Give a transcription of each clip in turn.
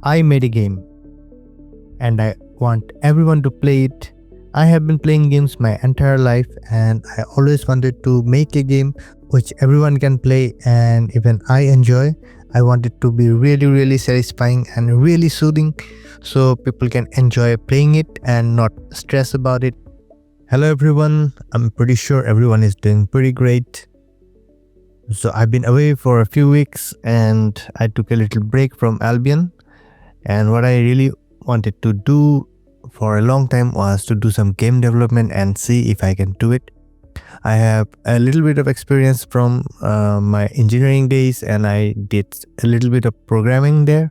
I made a game and I want everyone to play it. I have been playing games my entire life and I always wanted to make a game which everyone can play and even I enjoy. I want it to be really satisfying and really soothing so people can enjoy playing it and not stress about it. Hello everyone, I'm pretty sure everyone is doing pretty great. So I've been away for a few weeks and I took a little break from Albion, and what I really wanted to do for a long time was to do some game development and see if I can do it. I have a little bit of experience from my engineering days and I did a little bit of programming there,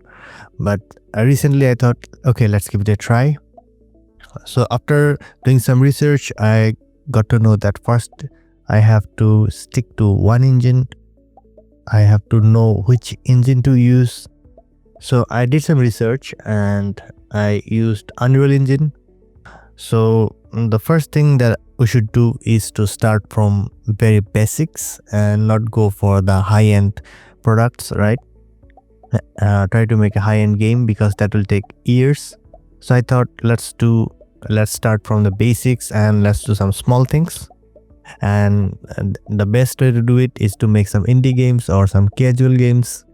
but recently I thought, okay, let's give it a try. So after doing some research, I got to know that first I have to stick to one engine. I have to know which engine to use. So I did some research and I used Unreal Engine. So the first thing that we should do is to start from very basics and not go for the high-end products, right? Try to make a high-end game because that will take years. So I thought let's start from the basics and let's do some small things. And the best way to do it is to make some indie games or some casual games.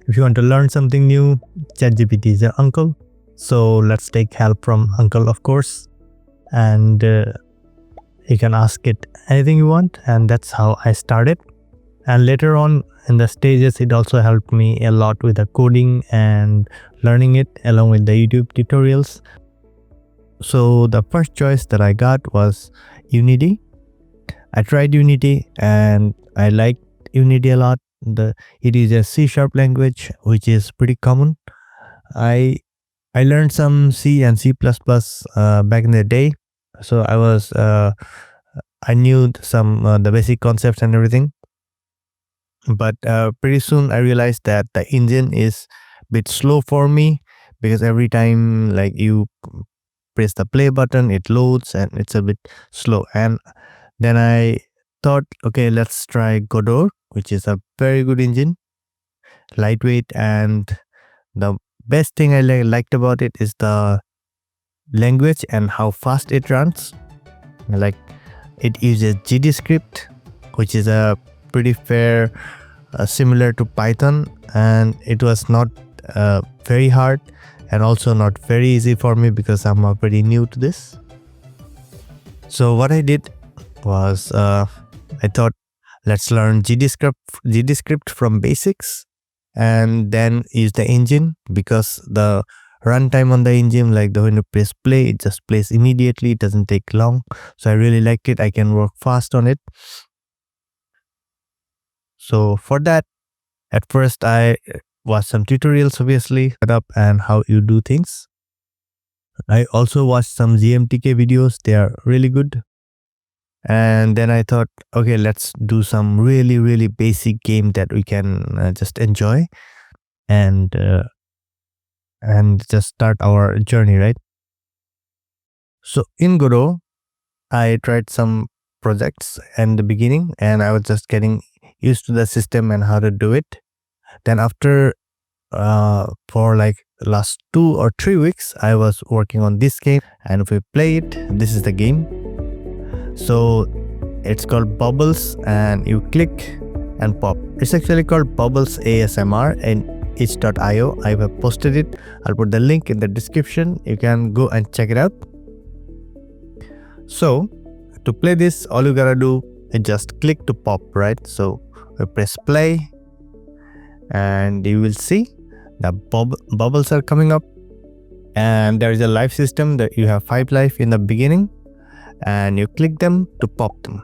If you want to learn something new, ChatGPT is your uncle. So let's take help from uncle, of course. And you can ask it anything you want. And that's how I started. And later on in the stages, it also helped me a lot with the coding and learning it along with the YouTube tutorials. So the first choice that I got was Unity. I tried Unity and I liked Unity a lot. It is a C# language, which is pretty common. I learned some C and C++ back in the day, so I knew some the basic concepts and everything. But pretty soon I realized that the engine is a bit slow for me because every time like you press the play button, it loads and it's a bit slow. And then I thought, okay, let's try Godot, which is a very good engine, lightweight, and the best thing I liked about it is the language and how fast it runs. Like it uses GDScript, which is a pretty fair similar to Python, and it was not very hard and also not very easy for me because I'm pretty new to this. So what I did was I thought let's learn GDScript from basics and then use the engine, because the runtime on the engine, like when you press play, it just plays immediately, it doesn't take long. So I really liked it. I can work fast on it. So for that, at first I watched some tutorials, obviously, set up and how you do things. I also watched some GMTK videos. They are really good. And then I thought, okay, let's do some really basic game that we can just enjoy and just start our journey, right? So in Godot, I tried some projects in the beginning and I was just getting used to the system and how to do it. Then after for like last 2 or 3 weeks, I was working on this game, and if we play it, this is the game. So it's called Bubbles, and you click and pop. It's actually called Bubbles ASMR and itch.io. I have posted it. I'll put the link in the description. You can go and check it out. So to play this, all you gotta do is just click to pop, right? So we press play and you will see the bubbles are coming up, and there is a life system that you have 5 life in the beginning, and you click them to pop them,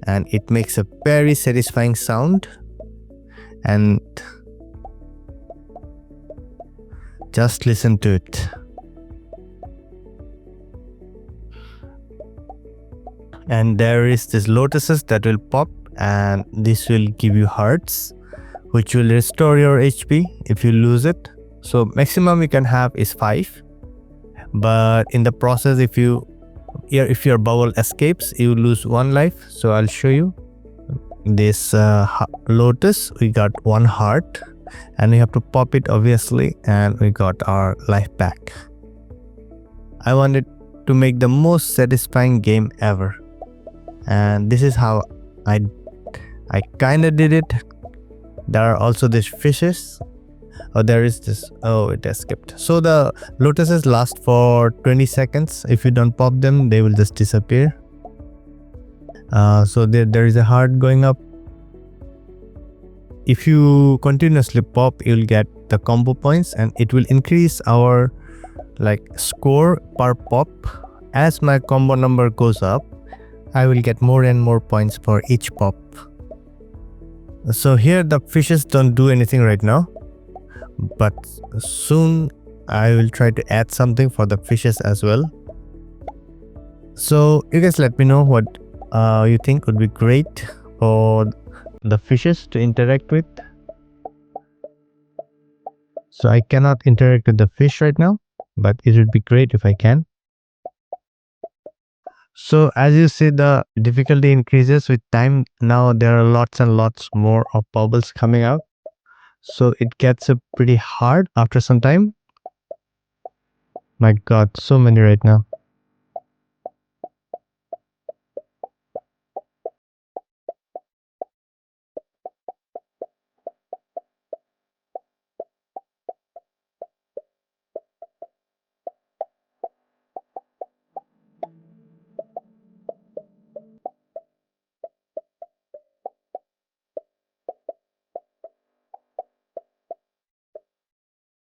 and it makes a very satisfying sound. And just listen to it. And there is this lotuses that will pop, and this will give you hearts, which will restore your HP if you lose it. So maximum you can have is 5, but in the process, if your bubble escapes, you lose 1 life. So I'll show you this lotus. We got 1 heart, and we have to pop it obviously, and we got our life back. I wanted to make the most satisfying game ever, and this is how I kinda did it. There are also these fishes. Oh, there is this. Oh, it has skipped. So the lotuses last for 20 seconds. If you don't pop them, they will just disappear. So there is a heart going up. If you continuously pop, you'll get the combo points, and it will increase our score per pop. As my combo number goes up, I will get more and more points for each pop. So here the fishes don't do anything right now, but soon I will try to add something for the fishes as well. So you guys let me know what you think would be great for the fishes to interact with. So I cannot interact with the fish right now, but it would be great if I can. So as you see, the difficulty increases with time. Now there are lots and lots more of bubbles coming out. So it gets pretty hard after some time. My god, so many right now.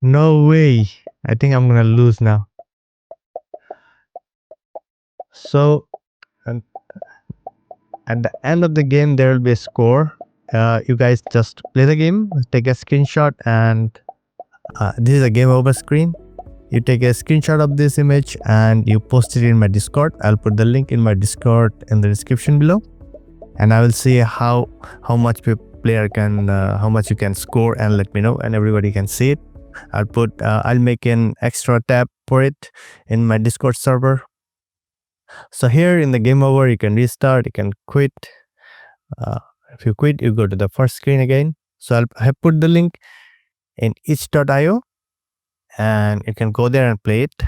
No way. I think I'm gonna lose now. So and at the end of the game, there will be a score. You guys just play the game, take a screenshot, and this is a game over screen. You take a screenshot of this image and you post it in my Discord. I'll put the link in my Discord in the description below, and I will see how much player can how much you can score, and let me know, and everybody can see it. I'll make an extra tab for it in my Discord server. So here in the game over, you can restart, you can quit. If you quit, you go to the first screen again. So I have put the link in itch.io, and you can go there and play it.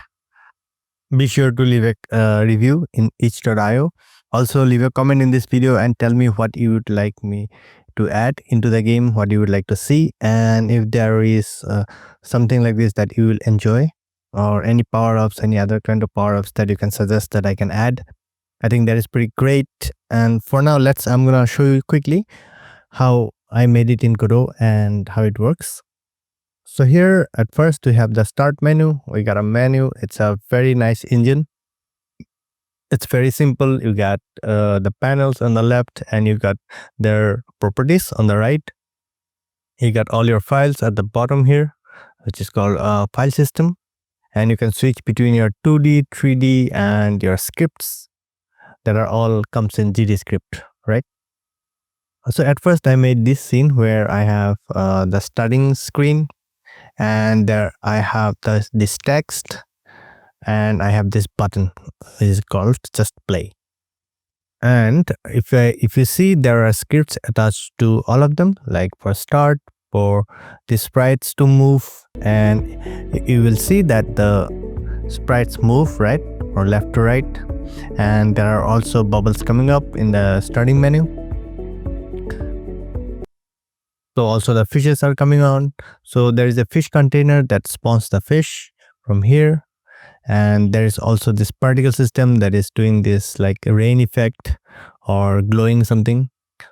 Be sure to leave a review in itch.io. Also leave a comment in this video and tell me what you would like me to add into the game, what you would like to see, and if there is something like this that you will enjoy, or any power-ups, any other kind of power-ups that you can suggest that I can add. I think that is pretty great. And for now, I'm gonna show you quickly how I made it in Godot and how it works. So here at first we have the start menu. We got a menu. It's a very nice engine. It's very simple. You got the panels on the left, and you got their properties on the right. You got all your files at the bottom here, which is called file system, and you can switch between your 2D, 3D, and your scripts that are all comes in GD script, right? So at first I made this scene where I have the starting screen, and there I have this text, and I have this button which is called just play. And if you see, there are scripts attached to all of them, like for start, for the sprites to move, and you will see that the sprites move right or left to right, and there are also bubbles coming up in the starting menu. So also the fishes are coming on. So there is a fish container that spawns the fish from here, and there is also this particle system that is doing this like a rain effect or glowing something,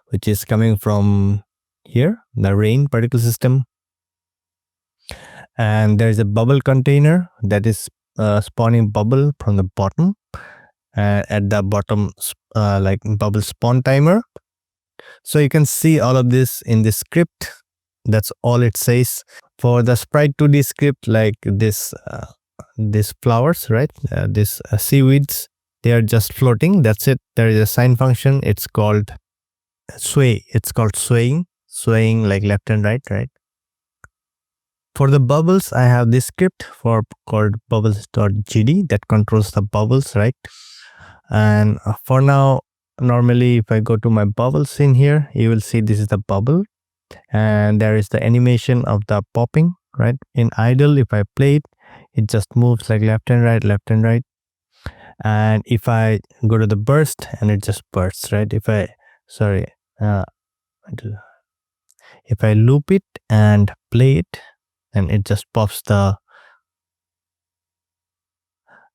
which is coming from here, the rain particle system. And there is a bubble container that is spawning bubble from the bottom, and at the bottom like bubble spawn timer. So you can see all of this in the script. That's all it says. For the sprite 2D script, like this these flowers, right, these seaweeds, they are just floating. That's it. There is a sign function. It's called sway. It's called swaying like left and right. For the bubbles, I have this script called bubbles.gd that controls the bubbles, right? And for now, normally if I go to my bubbles in here, you will see this is the bubble and there is the animation of the popping, right? In idle, if I play it, it just moves like left and right, left and right. And if I go to the burst, and it just bursts, right? If I sorry uh, if I loop it and play it, and it just pops the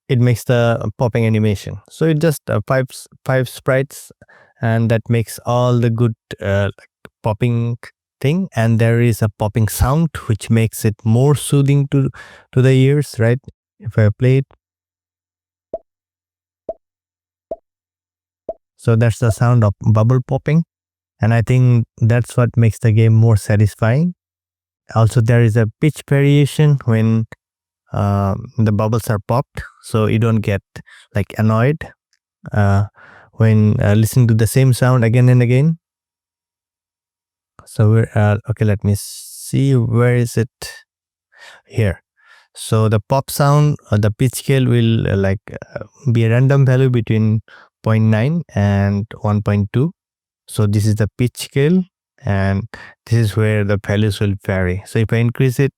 it makes the popping animation. So it just five sprites, and that makes all the good like popping thing. And there is a popping sound which makes it more soothing to the ears, right? If I play it, so that's the sound of bubble popping, and I think that's what makes the game more satisfying. Also, there is a pitch variation when the bubbles are popped, so you don't get like annoyed uh, when listening to the same sound again and again. So we're okay, let me see, where is it? Here. So the pop sound, the pitch scale will be a random value between 0.9 and 1.2. So this is the pitch scale, and this is where the values will vary. So if I increase it,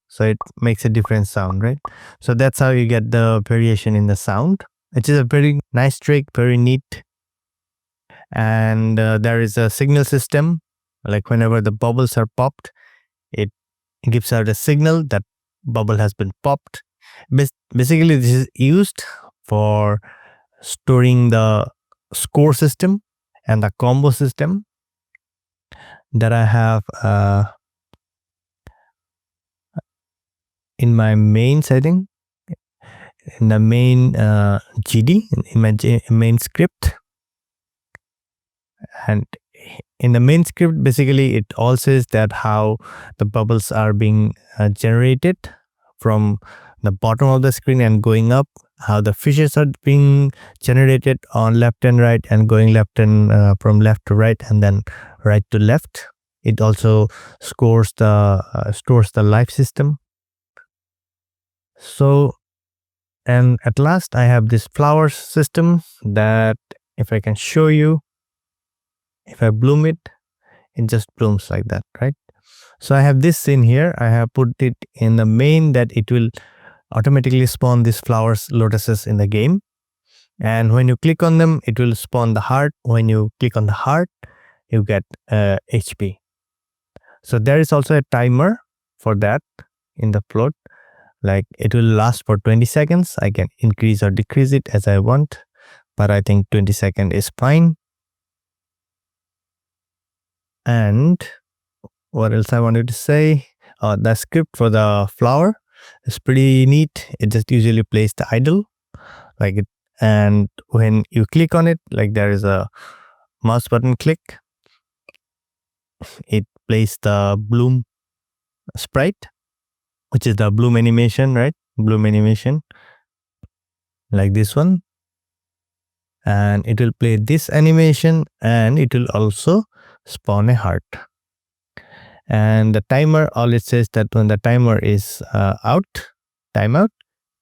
so it makes a different sound, right? So that's how you get the variation in the sound, which is a very nice trick, very neat. And there is a signal system, like whenever the bubbles are popped, it gives out a signal that bubble has been popped. Basically, this is used for storing the score system and the combo system that I have in my main setting, in the main GD, in my main script. And in the main script, basically it all says that how the bubbles are being generated from the bottom of the screen and going up, how the fishes are being generated on left and right and going left and from left to right and then right to left. It also stores the life system. So, and at last I have this flowers system that, if I can show you, if I bloom it, it just blooms like that, right? So I have this in here. I have put it in the main that it will automatically spawn these flowers, lotuses in the game. And when you click on them, it will spawn the heart. When you click on the heart, you get HP. So there is also a timer for that in the float. Like it will last for 20 seconds. I can increase or decrease it as I want, but I think 20 seconds is fine. And what else I wanted to say? The script for the flower is pretty neat. It just usually plays the idle, like it, and when you click on it, like there is a mouse button click, it plays the bloom sprite, which is the bloom animation, right? Bloom animation, like this one, and it will play this animation, and it will also spawn a heart. And the timer, all it says that when the timer is out, timeout,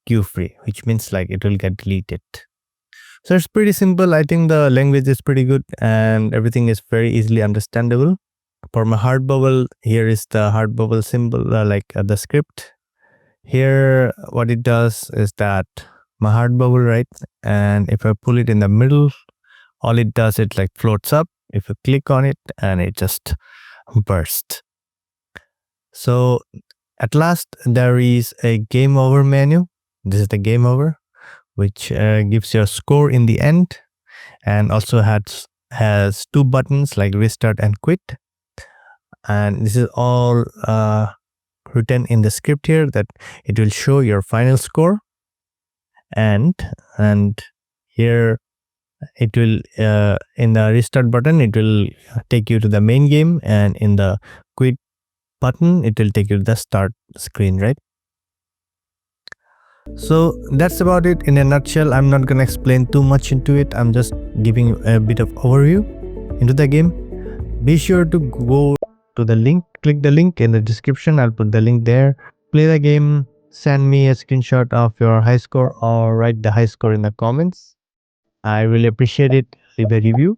queue free, which means like it will get deleted. So it's pretty simple. I think the language is pretty good and everything is very easily understandable. For my heart bubble, here is the heart bubble symbol, the script. Here, what it does is that my heart bubble, right? And if I pull it in the middle, all it does, it like floats up. If you click on it, and it just bursts. So at last, there is a game over menu. This is the game over, which gives your score in the end, and also has two buttons like restart and quit. And this is all written in the script here, that it will show your final score, and here it will in the restart button, it will take you to the main game, and in the quit button, it will take you to the start screen, right? So that's about it in a nutshell. I'm not gonna explain too much into it. I'm just giving you a bit of overview into the game. Be sure to go to the link, click the link in the description. I'll put the link there. Play the game, send me a screenshot of your high score, or write the high score in the comments. I really appreciate it. Leave a review.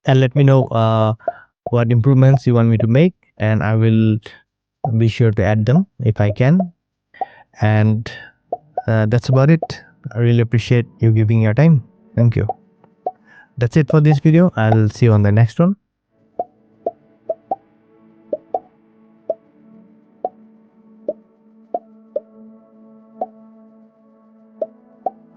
and let me know what improvements you want me to make, and I will be sure to add them if I can. And that's about it. I really appreciate you giving your time. Thank you. That's it for this video. I'll see you on the next one.